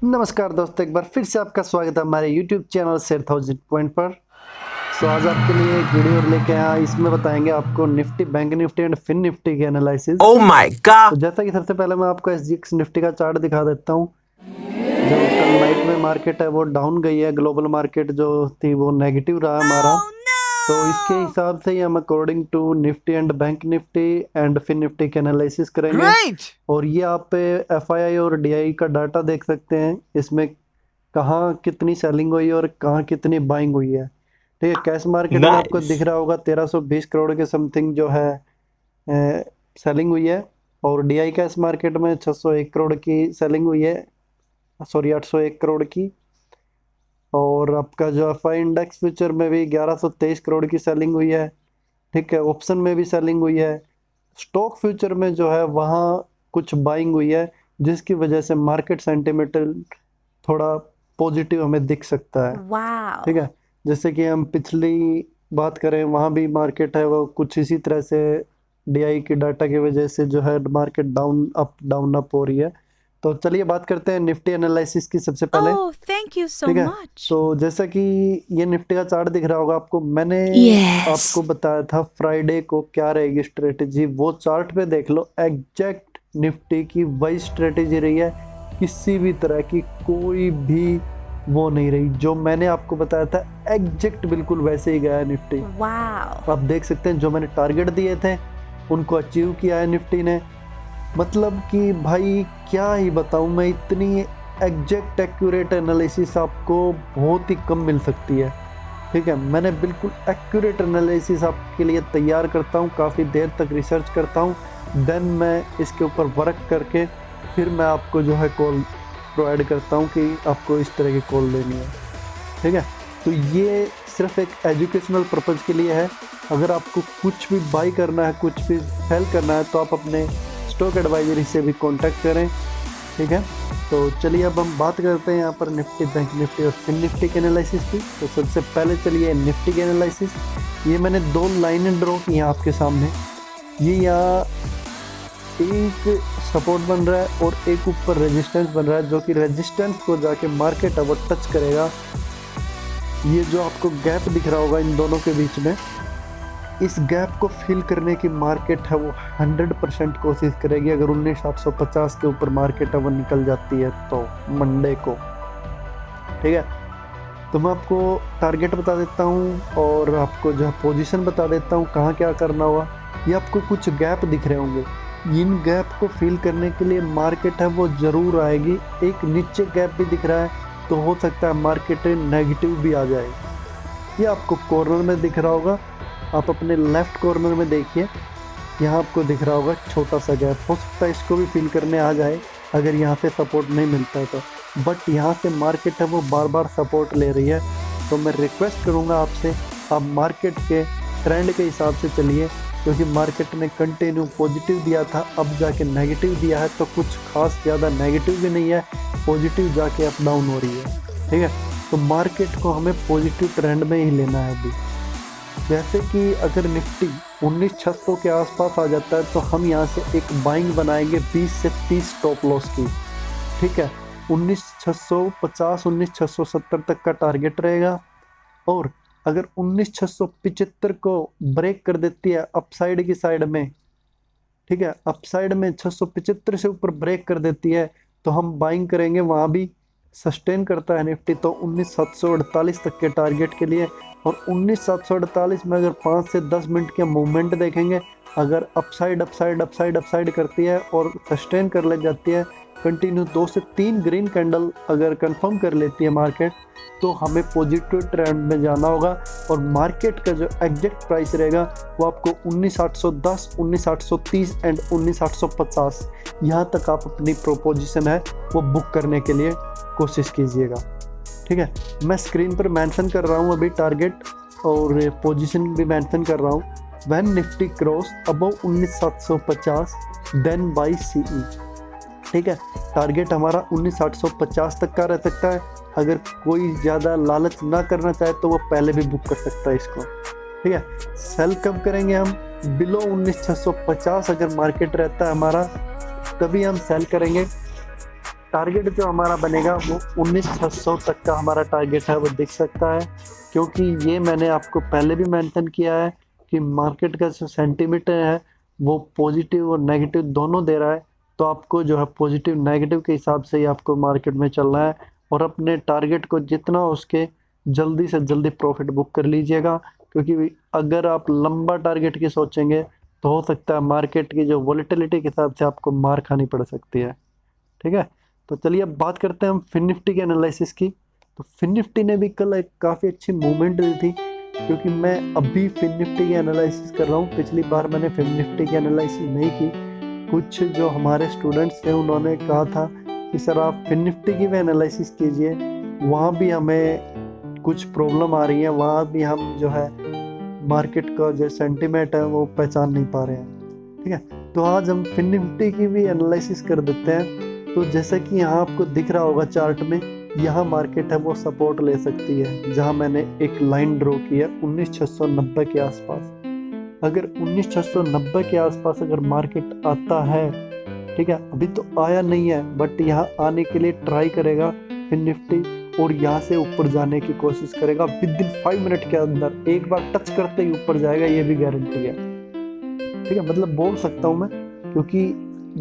नमस्कार दोस्तों, एक बार फिर से आपका स्वागत है हमारे YouTube चैनल शेयर 1000 पॉइंट पर। आज आपके लिए एक वीडियो लेके आया। इसमें बताएंगे आपको Nifty, bank Nifty and Fin Nifty के एनालिसिस। Oh my तो god! जैसा कि सबसे पहले मैं आपको SGX निफ्टी का चार्ट दिखा देता हूँ। जो कल नाइट में मार्केट है वो डाउन गई है। ग्लोबल मार्केट जो थी वो नेगेटिव रहा हमारा। तो इसके हिसाब से ही हम according to Nifty and bank Nifty and Fin Nifty के एनालिसिस करेंगे। Great! और ये आप FII और DI का डाटा देख सकते हैं। इसमें कहाँ कितनी सेलिंग हुई है और कहाँ कितनी बाइंग हुई है। ठीक है, कैश मार्केट में आपको दिख Nice. रहा होगा 1320 करोड़ के समथिंग जो है सेलिंग हुई है। और DI कैश मार्केट में 601 करोड़ की सेलिंग हुई है, सॉरी 801 करोड़ की। और आपका जो FI इंडेक्स फ्यूचर में भी 1123 करोड़ की सेलिंग हुई है। ठीक है, ऑप्शन में भी सेलिंग हुई है। स्टॉक फ्यूचर में जो है वहाँ कुछ बाइंग हुई है, जिसकी वजह से मार्केट सेंटिमेंटल थोड़ा पॉजिटिव हमें दिख सकता है। ठीक Wow. है, जैसे कि हम पिछली बात करें वहाँ भी मार्केट है वो कुछ इसी तरह से DI की डाटा की वजह से जो है मार्केट डाउन अप हो रही है। तो चलिए बात करते हैं निफ्टी एनालिसिस की सबसे पहले। Oh, thank you so ठीक है, much. तो जैसा कि ये निफ्टी का चार्ट दिख रहा होगा आपको, मैंने Yes. आपको बताया था फ्राइडे को क्या रहेगी स्ट्रेटेजी। वो चार्ट पे देख लो, एग्जैक्ट निफ्टी की वही स्ट्रेटेजी रही है। किसी भी तरह की कोई भी वो नहीं रही। जो मैंने आपको बताया था एग्जैक्ट बिल्कुल वैसे ही गया है निफ्टी। Wow. आप देख सकते हैं जो मैंने टारगेट दिए थे उनको अचीव किया है निफ्टी ने। मतलब कि भाई क्या ही बताऊं मैं, इतनी एग्जैक्ट एक्यूरेट एनालिसिस आपको बहुत ही कम मिल सकती है। ठीक है, मैंने बिल्कुल एक्यूरेट एनालिसिस आपके लिए तैयार करता हूं, काफ़ी देर तक रिसर्च करता हूं, देन मैं इसके ऊपर वर्क करके फिर मैं आपको जो है कॉल प्रोवाइड करता हूं कि आपको इस तरह की कॉल लेनी है। ठीक है, तो ये सिर्फ एक एजुकेशनल पर्पज़ के लिए है। अगर आपको कुछ भी बाई करना है, कुछ भी सेल करना है, तो आप अपने स्टॉक एडवाइजरी से भी कांटेक्ट करें। ठीक है, तो चलिए अब हम बात करते हैं यहाँ पर निफ्टी, बैंक निफ्टी और फिन निफ्टी के एनालिसिस की। तो सबसे पहले चलिए निफ्टी के एनालिसिस। ये मैंने दो लाइनें ड्रॉ की हैं आपके सामने। ये यहाँ एक सपोर्ट बन रहा है और एक ऊपर रेजिस्टेंस बन रहा है, जो कि रेजिस्टेंस को जाके मार्केट अब टच करेगा। ये जो आपको गैप दिख रहा होगा इन दोनों के बीच में, इस गैप को फिल करने की मार्केट है वो 100% कोशिश करेगी। अगर 19,850 के ऊपर मार्केट है वो निकल जाती है तो मंडे को। ठीक है, तो मैं आपको टारगेट बता देता हूँ और आपको जो है पोजीशन बता देता हूँ कहाँ क्या करना होगा। ये आपको कुछ गैप दिख रहे होंगे, इन गैप को फिल करने के लिए मार्केट है वो ज़रूर आएगी। एक नीचे गैप भी दिख रहा है, तो हो सकता है मार्केट नेगेटिव भी आ जाए। ये आपको कॉर्नर में दिख रहा होगा, आप अपने लेफ्ट कॉर्नर में देखिए, यहाँ आपको दिख रहा होगा छोटा सा गैप। हो सकता है इसको भी फिल करने आ जाए अगर यहाँ से सपोर्ट नहीं मिलता है तो। बट यहाँ से मार्केट है वो बार बार सपोर्ट ले रही है। तो मैं रिक्वेस्ट करूँगा आपसे, आप मार्केट के ट्रेंड के हिसाब से चलिए, क्योंकि मार्केट ने कंटिन्यू पॉजिटिव दिया था, अब जाके नेगेटिव दिया है। तो कुछ खास ज़्यादा नेगेटिव भी नहीं है, पॉजिटिव जाके अप डाउन हो रही है। ठीक है, तो मार्केट को हमें पॉजिटिव ट्रेंड में ही लेना है अभी। जैसे कि अगर निफ्टी 19,600 के आसपास आ जाता है तो हम यहाँ से एक बाइंग बनाएंगे 20 से 30 स्टॉप लॉस की। ठीक है, 19,650 19,670 तक का टारगेट रहेगा। और अगर 19,675 को ब्रेक कर देती है अपसाइड की साइड में, ठीक है, अपसाइड में 675 से ऊपर ब्रेक कर देती है तो हम बाइंग करेंगे। वहाँ भी सस्टेन करता है निफ्टी तो 19,748 तक के टारगेट के लिए। और 19,748 में अगर 5 से 10 मिनट के मूवमेंट देखेंगे, अगर अपसाइड अपसाइड अपसाइड अपसाइड करती है और सस्टेन कर ले जाती है कंटिन्यू 2 से 3 ग्रीन कैंडल अगर कंफर्म कर लेती है मार्केट, तो हमें पॉजिटिव ट्रेंड में जाना होगा। और मार्केट का जो एग्जैक्ट प्राइस रहेगा वो आपको 19,810 19,830 एंड 19,850 यहाँ तक आप अपनी प्रोपोजिशन है वो बुक करने के लिए कोशिश कीजिएगा। ठीक है, मैं स्क्रीन पर मेंशन कर रहा हूँ अभी टारगेट और पोजीशन भी मेंशन कर रहा हूँ। When Nifty cross above 19,750 then buy CE। ठीक है, टारगेट हमारा 19,850 तक का रह सकता है। अगर कोई ज़्यादा लालच ना करना चाहे तो वो पहले भी बुक कर सकता है इसको। ठीक है, सेल कब करेंगे हम? बिलो 19,650 अगर मार्केट रहता है हमारा तभी हम सेल करेंगे। टारगेट जो हमारा बनेगा वो 19,600 तक का हमारा टारगेट है, वो दिख सकता है। क्योंकि ये मैंने आपको पहले भी मेंशन किया है कि मार्केट का जो सेंटीमेंट है वो पॉजिटिव और नेगेटिव दोनों दे रहा है। तो आपको जो है पॉजिटिव नेगेटिव के हिसाब से ही आपको मार्केट में चलना है, और अपने टारगेट को जितना हो सके जल्दी से जल्दी प्रॉफिट बुक कर लीजिएगा। क्योंकि अगर आप लंबा टारगेट की सोचेंगे तो हो सकता है मार्केट की जो वॉलेटिलिटी के हिसाब से आपको मार खानी पड़ सकती है। ठीक है, तो चलिए अब बात करते हैं हम फिन निफ्टी के एनालिसिस की। तो फिन निफ्टी ने भी कल एक काफ़ी अच्छी मूवमेंट दी थी, क्योंकि मैं अभी फिन निफ्टी की एनालिसिस कर रहा हूँ। पिछली बार मैंने फिन निफ्टी की एनालिसिस नहीं की। कुछ जो हमारे स्टूडेंट्स थे उन्होंने कहा था कि सर आप फिन निफ्टी की भी एनालिसिस कीजिए, वहाँ भी हमें कुछ प्रॉब्लम आ रही है, वहाँ भी हम जो है मार्केट का जो सेंटीमेंट है वो पहचान नहीं पा रहे हैं। ठीक है, तो आज हम फिन निफ्टी की भी एनालिसिस कर देते हैं। तो जैसा कि यहाँ आपको दिख रहा होगा चार्ट में, यहाँ मार्केट है वो सपोर्ट ले सकती है, जहाँ मैंने एक लाइन ड्रॉ की है 19,690 के आसपास। अगर 19,690 के आसपास अगर मार्केट आता है, ठीक है, अभी तो आया नहीं है, बट यहाँ आने के लिए ट्राई करेगा फिन निफ्टी, और यहाँ से ऊपर जाने की कोशिश करेगा। विद इन 5 मिनट के अंदर एक बार टच करते ही ऊपर जाएगा, ये भी गारंटी है। ठीक है, मतलब बोल सकता हूँ मैं, क्योंकि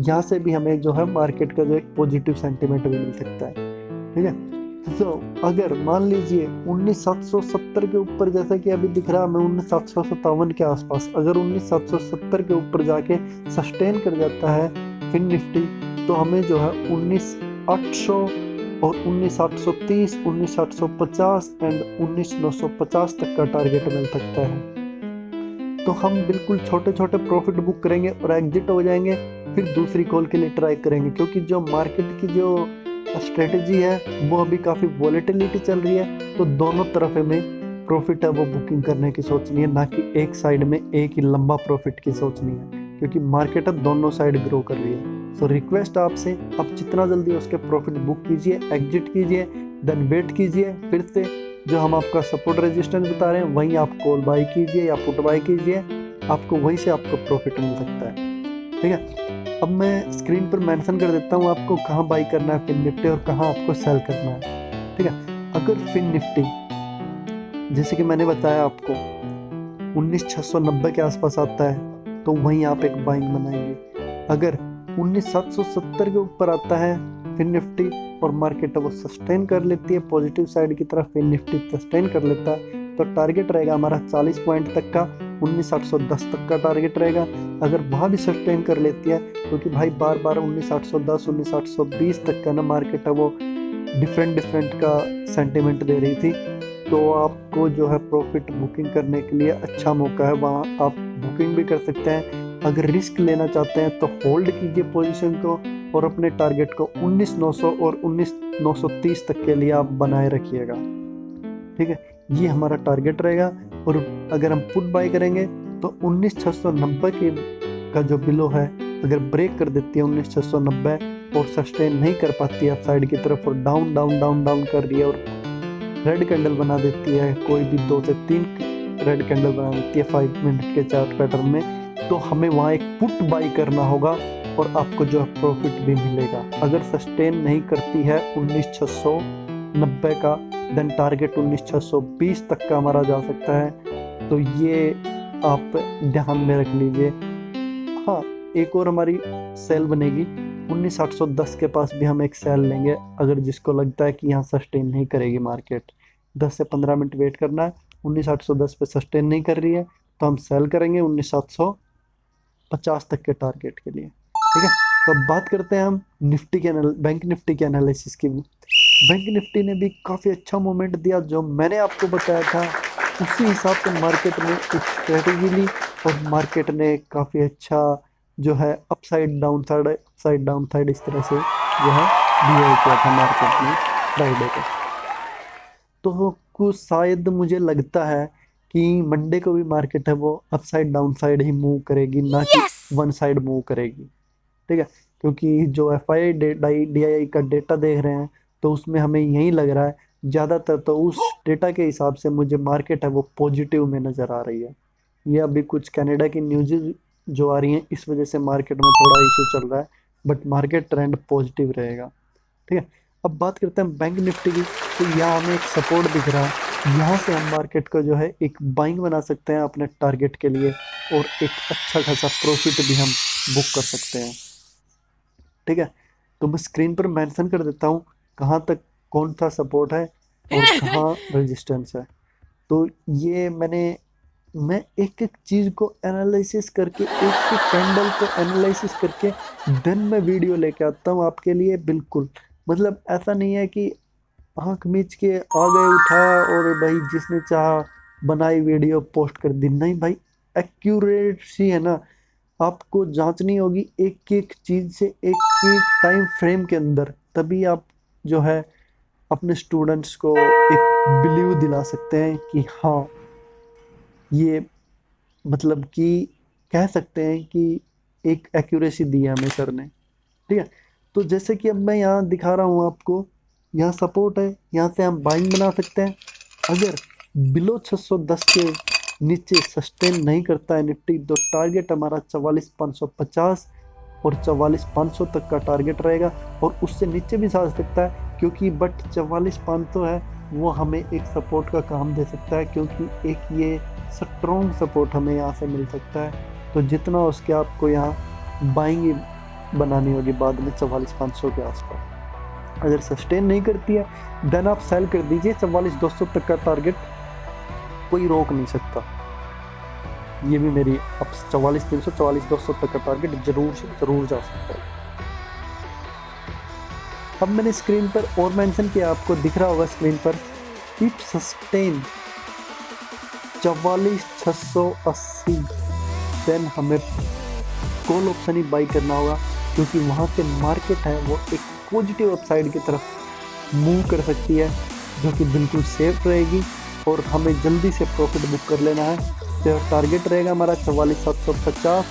यहाँ से भी हमें जो है मार्केट का जो एक पॉजिटिव सेंटीमेंट भी मिल सकता है। ठीक है, तो अगर मान लीजिए 19,770 के ऊपर, जैसा कि अभी दिख रहा है हमें 19,757 के आसपास, अगर 19,770 के ऊपर जाके सस्टेन कर जाता है फिन निफ्टी, तो हमें जो है 19,800 और 19,830, 19,850 एंड 19,950 तक का टारगेट मिल सकता है। तो हम बिल्कुल छोटे छोटे प्रॉफिट बुक करेंगे और एग्जिट हो जाएंगे, फिर दूसरी कॉल के लिए ट्राई करेंगे। क्योंकि जो मार्केट की जो स्ट्रेटजी है वो अभी काफ़ी वॉलेटिलिटी चल रही है, तो दोनों तरफ हमें प्रॉफिट है वो बुकिंग करने की सोचनी है, ना कि एक साइड में एक ही लंबा प्रॉफिट की सोचनी है। क्योंकि मार्केट अब दोनों साइड ग्रो कर रही है। सो रिक्वेस्ट आपसे, आप जितना जल्दी उसके प्रॉफिट बुक कीजिए, एग्जिट कीजिए, देन वेट कीजिए, फिर से जो हम आपका सपोर्ट रेजिस्टेंस बता रहे हैं वहीं आप कॉल बाई कीजिए या पुट बाई कीजिए, आपको वहीं से आपको प्रॉफिट मिल सकता है। ठीक है, अब मैं स्क्रीन पर मेंशन कर देता हूँ आपको कहाँ बाई करना है फिन निफ्टी और कहाँ आपको सेल करना है। ठीक है, अगर फिन निफ्टी जैसे कि मैंने बताया आपको 19,690 के आसपास आता है, तो वहीं आप एक बाइंग बनाएंगे। अगर 19,770 के ऊपर आता है फिन निफ्टी और मार्केट वो सस्टेन कर लेती है पॉजिटिव साइड की तरफ, फिन निफ्टी सस्टेन कर लेता है, तो टारगेट रहेगा हमारा 40 पॉइंट तक का, 19,810 तक का टारगेट रहेगा। अगर वहाँ भी सस्टेन कर लेती है, क्योंकि भाई बार बार 19,810, 19,820 तक का ना मार्केट है वो डिफरेंट का सेंटिमेंट दे रही थी, तो आपको जो है प्रॉफिट बुकिंग करने के लिए अच्छा मौका है, वहाँ आप बुकिंग भी कर सकते हैं। अगर रिस्क लेना चाहते हैं तो होल्ड कीजिए पोजीशन को, और अपने टारगेट को 19,900 और 19,930 तक के लिए आप बनाए रखिएगा। ठीक है, ये हमारा टारगेट रहेगा। और अगर हम पुट बाय करेंगे तो 19,690 के का जो बिलो है, अगर ब्रेक कर देती है 19,690 और सस्टेन नहीं कर पाती है अपसाइड की तरफ, और डाउन डाउन डाउन डाउन कर रही है और रेड कैंडल बना देती है, कोई भी 2 से 3 रेड कैंडल बना देती है 5 मिनट के चार्ट पैटर्न में, तो हमें वहाँ एक पुट बाई करना होगा और आपको जो है प्रॉफिट भी मिलेगा। अगर सस्टेन नहीं करती है 19,690 का, देन टारगेट 19,620 तक का हमारा जा सकता है। तो ये आप ध्यान में रख लीजिए। हाँ, एक और हमारी सेल बनेगी 19,810 के पास भी हम एक सेल लेंगे, अगर जिसको लगता है कि यहाँ सस्टेन नहीं करेगी मार्केट, 10 से 15 मिनट वेट करना है। 19,810 पे सस्टेन नहीं कर रही है तो हम सेल करेंगे 19,750 तक के टारगेट के लिए। ठीक है, तो अब बात करते हैं हम निफ्टी के बैंक निफ्टी के एनालिसिस की। बैंक निफ्टी ने भी काफ़ी अच्छा मूवमेंट दिया, जो मैंने आपको बताया था उसी हिसाब से मार्केट ने एक स्ट्रेटेजी ली, और मार्केट ने काफ़ी अच्छा जो है अपसाइड डाउन साइड इस तरह से जो है बिहेव किया था मार्केट में फ्राइडे को। तो कुछ शायद मुझे लगता है कि मंडे को भी मार्केट है वो अपसाइड डाउन साइड ही मूव करेगी, ना कि वन साइड मूव करेगी। ठीक है, क्योंकि जो FI DII का डेटा देख रहे हैं तो उसमें हमें यही लग रहा है ज़्यादातर, तो उस डेटा के हिसाब से मुझे मार्केट है वो पॉजिटिव में नज़र आ रही है। ये अभी कुछ कनाडा की न्यूज़ जो आ रही हैं इस वजह से मार्केट में थोड़ा इशू चल रहा है, बट मार्केट ट्रेंड पॉजिटिव रहेगा। ठीक है, अब बात करते हैं बैंक निफ्टी की। तो यहाँ हमें एक सपोर्ट दिख रहा है, यहाँ से हम मार्केट को जो है एक बाइंग बना सकते हैं अपने टारगेट के लिए, और एक अच्छा खासा प्रॉफिट भी हम बुक कर सकते हैं। ठीक है, तो मैं स्क्रीन पर मेंशन कर देता हूँ कहाँ तक कौन सा सपोर्ट है और कहाँ रेजिस्टेंस है। तो ये मैं एक एक चीज़ को एनालिसिस करके, एक एक कैंडल को एनालिसिस करके देन मैं वीडियो लेके आता हूँ आपके लिए। बिल्कुल, मतलब ऐसा नहीं है कि आंख मीच के आ गए, उठाया और भाई जिसने चाहा बनाई वीडियो पोस्ट कर दी। नहीं भाई, एक्यूरेसी है ना, आपको जांचनी होगी एक एक चीज़ से, एक एक टाइम फ्रेम के अंदर, तभी आप जो है अपने स्टूडेंट्स को एक बिलीव दिला सकते हैं कि हाँ, ये मतलब कि कह सकते हैं कि एक एक्यूरेसी दी है हमें सर ने। ठीक है, तो जैसे कि अब मैं यहाँ दिखा रहा हूँ आपको, यहाँ सपोर्ट है, यहाँ से हम बाइंग बना सकते हैं। अगर बिलो 610 के नीचे सस्टेन नहीं करता है निफ्टी, तो टारगेट हमारा 44,550 और 44,500 तक का टारगेट रहेगा, और उससे नीचे भी जा सकता है, क्योंकि बट 44,500 है वो हमें एक सपोर्ट का काम दे सकता है, क्योंकि एक ये स्ट्रॉन्ग सपोर्ट हमें यहाँ से मिल सकता है। तो जितना उसके आपको यहाँ बाइंग बनानी होगी बाद में 44,500 के आसपास। अगर सस्टेन नहीं करती है देन आप सेल कर दीजिए। 44,200 तक का टारगेट कोई रोक नहीं सकता। ये भी मेरी, अब 44,300 44,200 तक का टारगेट जरूर से जरूर जा सकता है। अब मैंने स्क्रीन पर और मेंशन किया, आपको दिख रहा होगा स्क्रीन पर, इफ सस्टेन 44,680 देन हमें कॉल ऑप्शन ही बाई करना होगा, क्योंकि वहाँ से मार्केट है वो एक पॉजिटिव अपसाइड की तरफ मूव कर सकती है, जो कि बिल्कुल सेफ रहेगी, और हमें जल्दी से प्रॉफिट बुक कर लेना है। तो टारगेट रहेगा हमारा 44,750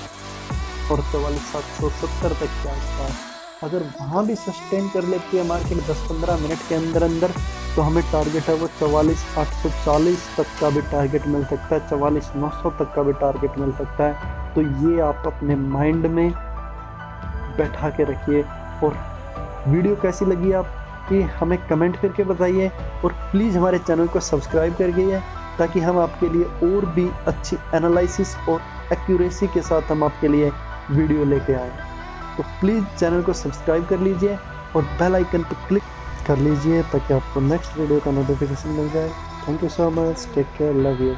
और 44,770 तक के आसपास। अगर वहाँ भी सस्टेन कर लेती है मार्केट 10-15 मिनट के अंदर अंदर, तो हमें टारगेट है वो 44,840 तक का भी टारगेट मिल सकता है, 44,900 तक का भी टारगेट मिल सकता है। तो ये आप अपने माइंड में बैठा के रखिए। और वीडियो कैसी लगी आपकी हमें कमेंट करके बताइए, और प्लीज़ हमारे चैनल को सब्सक्राइब करिए, ताकि हम आपके लिए और भी अच्छी एनालिसिस और एक्यूरेसी के साथ हम आपके लिए वीडियो लेके आए। तो प्लीज़ चैनल को सब्सक्राइब कर लीजिए और बेल आइकन पर क्लिक कर लीजिए, ताकि आपको नेक्स्ट वीडियो का नोटिफिकेशन मिल जाए। Thank you so much, take care, love you.